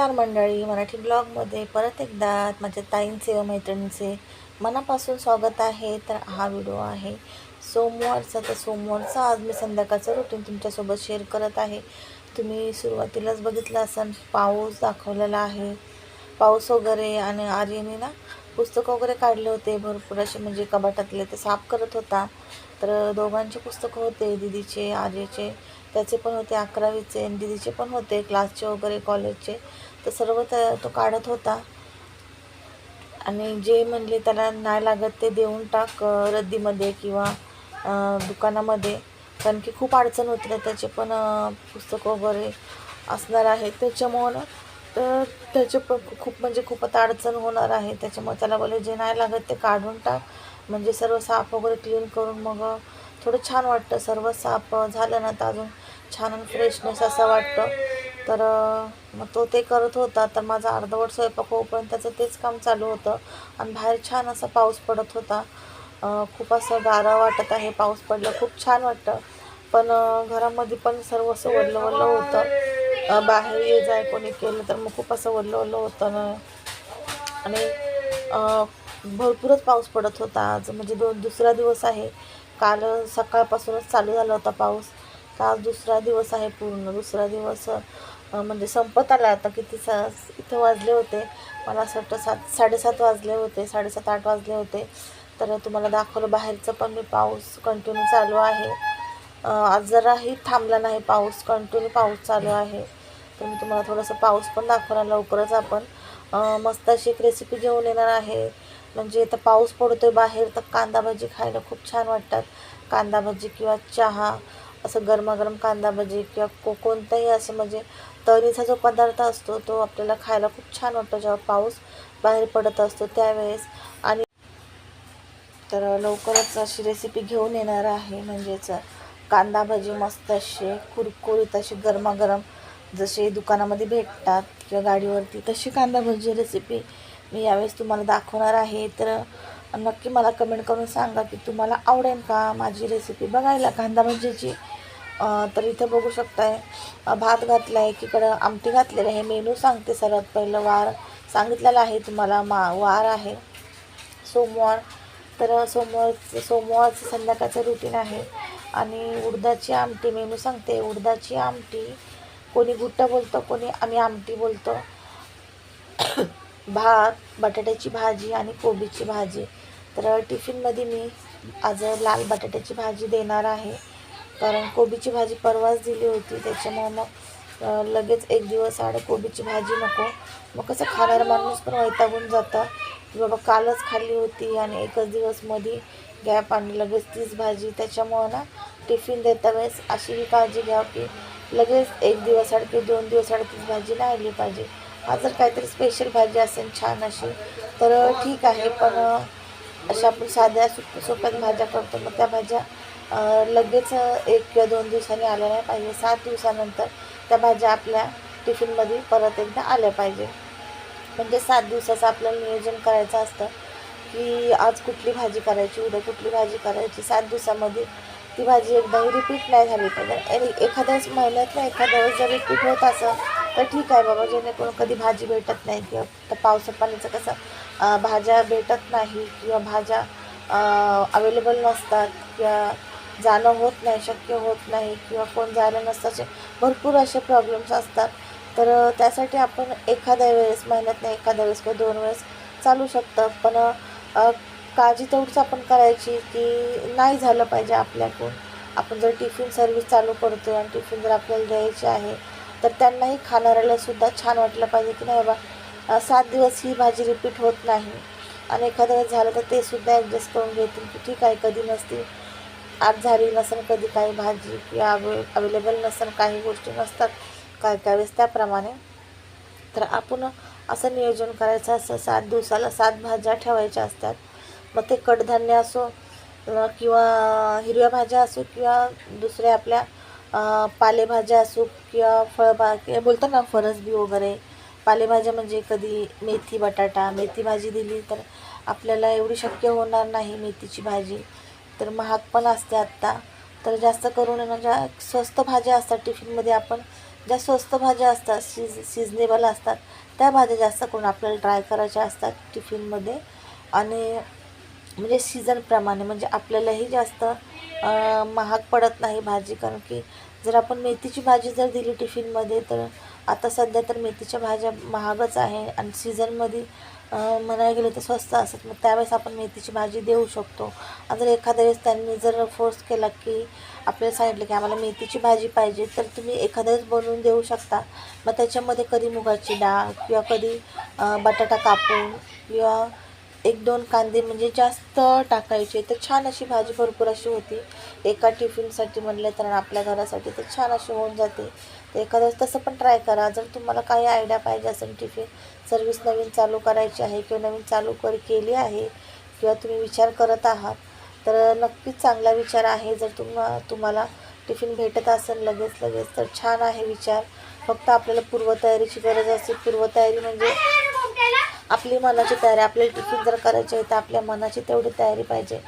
नमस्कार मंडळी, मराठी ब्लॉगमध्ये परत एकदा माझ्या ताईंचे व मैत्रिणींचे मनापासून स्वागत आहे. तर हा व्हिडिओ आहे सोमवारचा. तर सोमवारचा आज मी संध्याकाळचं रुटीन तुमच्यासोबत शेअर करत आहे. तुम्ही सुरुवातीलाच बघितलं असेल, पाऊस दाखवलेला आहे, पाऊस वगैरे. आणि आर्यने ना पुस्तकं वगैरे काढले होते भरपूर असे, म्हणजे कपाटातले ते साफ करत होता. तर दोघांचे पुस्तकं होते, दीदीचे आर्यचे, त्याचे पण होते 11वीचे, आणि दीदीचे पण होते क्लासचे वगैरे कॉलेजचे. तर सर्व तो काढत होता. आणि जे म्हणले त्याला नाही लागत ते देऊन टाक रद्दीमध्ये किंवा दुकानामध्ये, कारण की खूप अडचण होती ना, त्याचे पण पुस्तकं वगैरे असणार आहे त्याच्यामुळं. तर त्याचे पण खूप म्हणजे खूप आता अडचण होणार आहे. त्याच्यामुळे त्याला बोलले जे नाही लागत ते काढून टाक, म्हणजे सर्व साफ वगैरे क्लीन करून मग थोडं छान वाटतं. सर्व साफ झालं ना तर अजून छान आणि फ्रेशनेस असं वाटतं. तर मग तो ते करत होता. तर माझा अर्धवट स्वयंपाक होईपर्यंत त्याचं तेच काम चालू होतं. आणि बाहेर छान असा पाऊस पडत होता. खूप असं गारं वाटत आहे, पाऊस पडलं खूप छान वाटतं. पण घरामध्ये पण सर्व असं वल्लं वल्लं होतं. बाहेर ये जाय कोणी केलं तर मग खूप असं वल्लं वल्लं होतं ना. आणि भरपूरच पाऊस पडत होता आज, म्हणजे दुसरा दिवस आहे. काल सकाळपासूनच चालू झाला होता पाऊस. तर आज दुसरा दिवस आहे, पूर्ण दुसरा दिवस म्हणजे संपत आला आता. किती इथं वाजले होते, मला असं वाटतं 7:30 वाजले होते, 7:30-8 वाजले होते. तर तुम्हाला दाखवलं बाहेरचं पण मी, पाऊस कंटिन्यू चालू आहे. आज जराही थांबला नाही पाऊस, कंटिन्यू पाऊस चालू आहे. तर मी तुम्हाला थोडंसं पाऊस पण दाखवला. लवकरच आपण मस्त अशी एक रेसिपी घेऊन येणार आहे. म्हणजे आता पाऊस पडतोय बाहेर, तर कांदा भजी खायला खूप छान वाटतात. कांदा भजी किंवा चहा, असं गरमागरम कांदा भजी किंवा कोणताही असं म्हणजे तळणीचा जो पदार्थ असतो तो आपल्याला खायला खूप छान वाटतो जेव्हा पाऊस बाहेर पडत असतो त्यावेळेस. आणि तर लवकरच अशी रेसिपी घेऊन येणार आहे. म्हणजेच कांदा भजी मस्त असे कुरकुरीत अशी गरमागरम, जसे दुकानामध्ये भेटतात किंवा गाडीवरती, तशी कांदा भजी रेसिपी मी यावेळेस तुम्हाला दाखवणार आहे. तर नक्की मला कमेंट करून सांगा की तुम्हाला आवडेल का माझी रेसिपी बघायला कांदा भजीची. तर इथं बघू शकताय, भात घातला आहे, एकीकडं आमटी घातलेलं आहे. मेनू सांगते सर्वात पहिलं. वार सांगितलेला आहे तुम्हाला, वार आहे सोमवार. तर सोमवारचं संध्याकाळचं रुटीन आहे. आणि उडदाची आमटी मेनू सांगते. उडदाची आमटी, कोणी गुट्टा बोलतं, कोणी आम्ही आमटी बोलतो. भात, बटाट्याची भाजी आणि कोबीची भाजी. तर टिफिनमध्ये मी आज लाल बटाट्याची भाजी देणार आहे, कारण कोबीची भाजी परवाच दिली होती. त्याच्यामुळं मग लगेच एक दिवस आड कोबीची भाजी नको. मग कसं खाणारा माणूस पण वैतागून जातं की बाबा कालच खाल्ली होती आणि एकच दिवस मध्ये गॅप आणि लगेच तीच भाजी. त्याच्यामुळं ना टिफिन देता वेळेस अशी ही काळजी घ्या की लगेच एक दिवस आड की 2 दिवस आड तीच भाजी नाही आली पाहिजे. आज जर काहीतरी स्पेशल भाजी असेल छान अशी तर ठीक आहे, पण अशा आपण साध्या सोप्यात भाज्या करतो, मग त्या भाज्या लगेच 1 किंवा 2 दिवसांनी आल्या नाही पाहिजे. 7 दिवसानंतर त्या भाज्या आपल्या टिफिनमध्ये परत एकदा आल्या पाहिजे. म्हणजे 7 दिवसाचं आपल्याला नियोजन करायचं असतं की आज कुठली भाजी करायची, उद्या कुठली भाजी करायची. 7 दिवसामध्ये ती भाजी एकदाही रिपीट नाही झाली पाहिजे. आणि एखाद्याच महिन्यातनं एखाद्या वेळेस जर रिपीट होत असेल तर ठीक आहे बाबा, जेणेकरून कधी भाजी भेटत नाही किंवा तर पावसा पाण्याचं कसं भाज्या भेटत नाही किंवा भाज्या अवेलेबल नसतात किंवा जाणं होत नाही, शक्य होत नाही किंवा कोण जायला नसतं, असे भरपूर असे प्रॉब्लेम्स असतात. तर त्यासाठी आपण एखाद्या वेळेस, महिन्यातनं एखाद्या वेळेस किंवा 2 वेळेस चालू शकतं. पण काळजी तेवढीच आपण करायची की नाही झालं पाहिजे आपल्याकडून. आपण जर टिफिन सर्व्हिस चालू करतो आणि टिफिन जर आपल्याला द्यायचे आहे तर त्यांनाही खाणाऱ्यालासुद्धा छान वाटलं पाहिजे की नाही बाबा 7 दिवस ही भाजी रिपीट होत नाही. आणि एखाद्या वेळेस झालं तर ते सुद्धा ॲडजस्ट करून घेतील की ठीक आहे, कधी नसतील, आज झाली नसेल कधी काही भाजी किंवा अवेलेबल नसेल, काही गोष्टी नसतात काय काय वेळेस त्याप्रमाणे. तर आपण असं नियोजन करायचं असं 7 दिवसाला 7 भाज्या ठेवायच्या असतात. मग ते कडधान्य असो किंवा हिरव्या भाज्या असो किंवा दुसऱ्या आपल्या पालेभाज्या असो किंवा किंवा बोलतो ना फरसबी वगैरे. पालेभाज्या म्हणजे कधी मेथी, बटाटा, मेथी भाजी दिली तर आपल्याला एवढी शक्य होणार नाही मेथीची भाजी, तर महाग पण असते आत्ता. तर जास्त करून ना ज्या स्वस्त भाज्या असतात टिफिनमध्ये आपण ज्या स्वस्त भाज्या असतात, सिजनेबल असतात, त्या भाज्या जास्त करून आपल्याला ट्राय करायच्या असतात टिफिनमध्ये. आणि म्हणजे सीझनप्रमाणे, म्हणजे आपल्यालाही जास्त महाग पडत नाही भाजी. कारण की जर आपण मेथीची भाजी जर दिली टिफिनमध्ये, तर आता सध्या तर मेथीच्या भाज्या महागच आहे आणि सीझनमध्ये म्हणायला गेलं तर स्वस्त असतात. मग त्यावेळेस आपण मेथीची भाजी देऊ शकतो. आणि जर एखाद्या वेळेस त्यांनी जर फोर्स केला की आपल्याला सांगितलं की आम्हाला मेथीची भाजी पाहिजे, तर तुम्ही एखाद्या वेळेस बनवून देऊ शकता. मग त्याच्यामध्ये कधी मुगाची डाळ किंवा कधी बटाटा कापून किंवा 1-2 कांदे म्हणजे जास्त टाकायचे, तर छान अशी भाजी भरपूर अशी होती. एका टिफिनसाठी म्हणलं तर आपल्या घरासाठी तर छान अशी होऊन जाते. तर एखाद्या तसं पण ट्राय करा. जर तुम्हाला काही आयडिया पाहिजे असेल, टिफिन सर्व्हिस नवीन चालू करायची आहे किंवा नवीन चालू केली आहे किंवा तुम्ही विचार करत आहात, तर नक्कीच चांगला विचार आहे. जर तुम्हाला टिफिन भेटत असेल लगेच तर छान आहे विचार. फक्त आपल्याला पूर्वतयारीची गरज असते. पूर्वतयारी म्हणजे आपली मनाची तयारी. आपल्याला टिफिन जर करायचे आहे तर आपल्या मनाची तेवढी तयारी पाहिजे.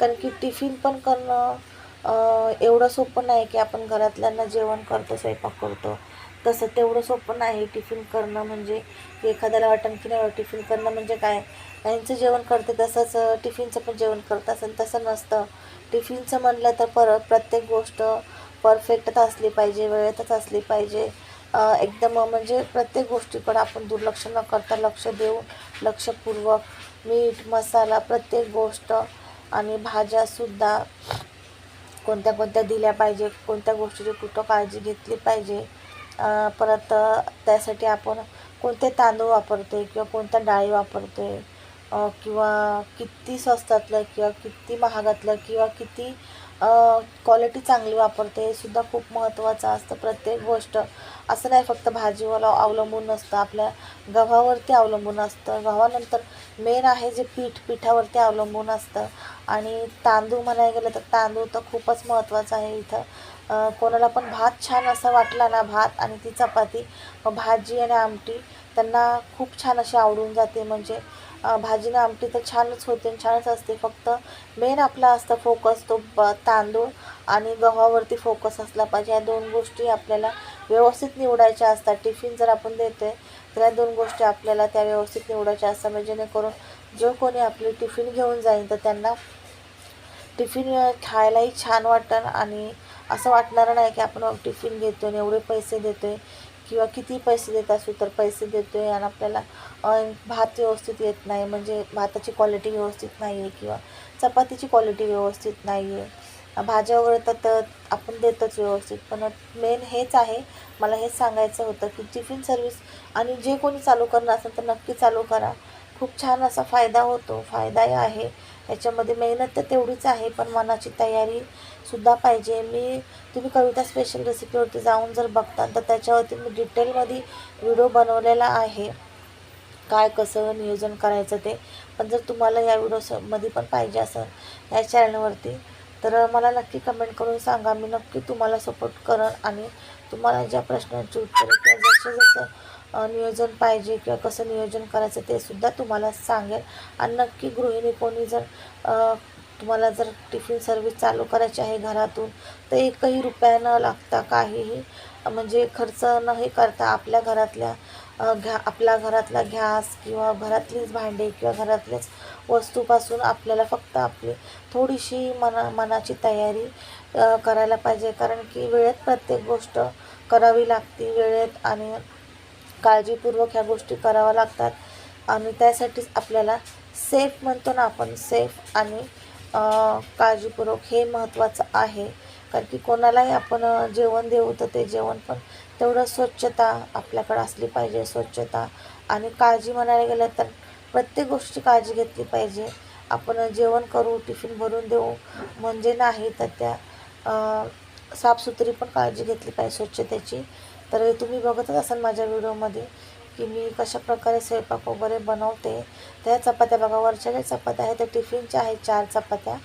कारण की टिफिन पण करणं एवढं सोपं नाही की आपण घरातल्यांना जेवण करतो, स्वयंपाक करतो, तसं तेवढं सोपं नाही टिफिन करणं. म्हणजे एखाद्याला वाटेल की नाही टिफिन करणं म्हणजे काय, यांचं जेवण करते तसंच टिफिनचं पण जेवण करत असेल, तसं नसतं. टिफिनचं म्हणलं तर प्रत्येक गोष्ट परफेक्टच असली पाहिजे, वेळेतच असली पाहिजे. एकदम म्हणजे प्रत्येक गोष्टीकडं आपण दुर्लक्ष न करता लक्ष देऊन लक्षपूर्वक मीठ मसाला प्रत्येक गोष्ट आणि भाज्यासुद्धा कोणत्या कोणत्या दिल्या पाहिजे, कोणत्या गोष्टीची कुठं काळजी घेतली पाहिजे. परत त्यासाठी आपण कोणते तांदूळ वापरतो आहे किंवा कोणत्या डाळी वापरतो आहे, किंवा किती स्वस्तातलं किंवा किती महागातलं किंवा किती क्वालिटी चांगली वापरते, हे सुद्धा खूप महत्त्वाचं असतं. प्रत्येक गोष्ट असं नाही फक्त भाजीवर अवलंबून नसतं, आपल्या गव्हावरती अवलंबून असतं. गव्हानंतर मेन आहे जे पिठावरती अवलंबून असतं. आणि तांदूळ म्हणायला गेलं तर तांदूळ तर खूपच महत्त्वाचं आहे इथं. कोणाला पण भात छान असा वाटला ना, भात आणि ती चपाती, भाजी आणि आमटी त्यांना खूप छान अशी आवडून जाते. म्हणजे भाजी आणि आमटी तर छानच होते आणि छानच असते. फक्त मेन आपला असतं फोकस तो तांदूळ आणि गव्हावरती फोकस असला पाहिजे. या 2 गोष्टी आपल्याला व्यवस्थित निवडायच्या असतात. टिफिन जर आपण देतो आहे तर या 2 गोष्टी आपल्याला त्या व्यवस्थित निवडायच्या असतात. म्हणजे जेणेकरून जो कोणी आपली टिफिन घेऊन जाईल तर त्यांना टिफिन खायलाही छान वाटेल आणि असं वाटणार नाही की आपण टिफिन घेतो आणि एवढे पैसे देतो आहे किंवा किती पैसे देत असू तर पैसे देतो आहे आणि आपल्याला भात व्यवस्थित येत नाही, म्हणजे भाताची क्वालिटी व्यवस्थित नाही आहे किंवा चपातीची क्वालिटी व्यवस्थित नाही आहे. भाज्या वगैरे तर आपण देतोच व्यवस्थित. पण मेन हेच आहे, मला हेच सांगायचं होतं की टिफिन सर्व्हिस आणि जे कोणी चालू करणार असेल तर नक्की चालू करा. खूप छान असा फायदा होतो, फायदाही आहे. याच्यामध्ये मेहनत तर तेवढीच आहे, पण मनाची तयारीसुद्धा पाहिजे. तुम्ही कविता स्पेशल रेसिपीवरती जाऊन जर बघता तर त्याच्यावरती मी डिटेलमध्ये व्हिडिओ बनवलेला आहे, काय कसं नियोजन करायचं ते. पण जर तुम्हाला या व्हिडिओमध्ये पण पाहिजे असेल या चॅनलवरती, तर मला नक्की कमेंट करून सांगा. मी नक्की तुम्हाला सपोर्ट करेन आणि तुम्हाला ज्या प्रश्नांची उत्तरं किंवा जसं नियोजन पाहिजे किंवा कसं नियोजन करायचं ते सुद्धा तुम्हाला सांगेल. आणि नक्की गृहिणी कोणी जर तुम्हाला जर टिफिन सर्व्हिस चालू करायची आहे घरातून, तर एकही रुपया न लागता काहीही म्हणजे खर्च नाही करता आपल्या घरातल्या आपल्या घरातला गॅस किंवा घरातलीच भांडे किंवा घरातल्याच वस्तूपासून आपल्याला फक्त आपली थोडीशी मनाची तयारी करायला पाहिजे. कारण की वेळेत प्रत्येक गोष्ट करावी लागते, वेळेत आणि काळजीपूर्वक ह्या गोष्टी कराव्या लागतात. आणि त्यासाठीच आपल्याला सेफ म्हणतो ना आपण, सेफ आणि काळजीपूर्वक हे महत्त्वाचं आहे. कारण की कोणालाही आपण जेवण देऊ तर ते जेवण पण तेवढं स्वच्छता आपल्याकडं असली पाहिजे. स्वच्छता आणि काळजी म्हणायला गेलं तर प्रत्येक गोष्टीची काळजी घेतली पाहिजे. आपण जेवण करू, टिफिन भरून देऊ म्हणजे नाही, तर त्या साफसुथरी पण काळजी घेतली पाहिजे, स्वच्छतेची. तर तुम्ही बघतच असाल माझ्या व्हिडिओमध्ये की मी कशाप्रकारे स्वयंपाक वगैरे बनवते. त्या चपात्या बघा, वरच्या ज्या चपात्या आहेत त्या टिफिनच्या आहेत 4 चपात्या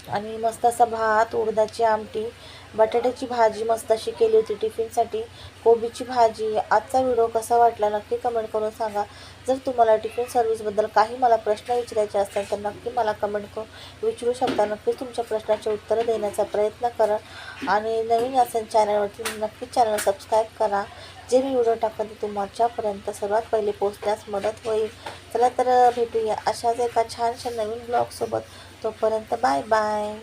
आणि मस्त असा भात, उडदाची आमटी बटाट्याची भाजी मस्त अशी केली होती टिफिनसाठी, कोबीची भाजी. आजचा व्हिडिओ कसा वाटला नक्की कमेंट करून सांगा. जर तुम्हाला टिफिन सर्व्हिसबद्दल काही मला प्रश्न विचारायचे असतील तर नक्की मला कमेंट करून विचारू शकता. नक्कीच तुमच्या प्रश्नाचे उत्तरं देण्याचा प्रयत्न करा. आणि नवीन असेल चॅनलवरती नक्कीच चॅनल सबस्क्राईब करा. जे मी व्हिडिओ टाकते ते तुमच्यापर्यंत सर्वात पहिले पोहोचण्यास मदत होईल. चला तर भेटूया अशाच एका छानशा नवीन ब्लॉगसोबत. तोपर्यंत बाय बाय.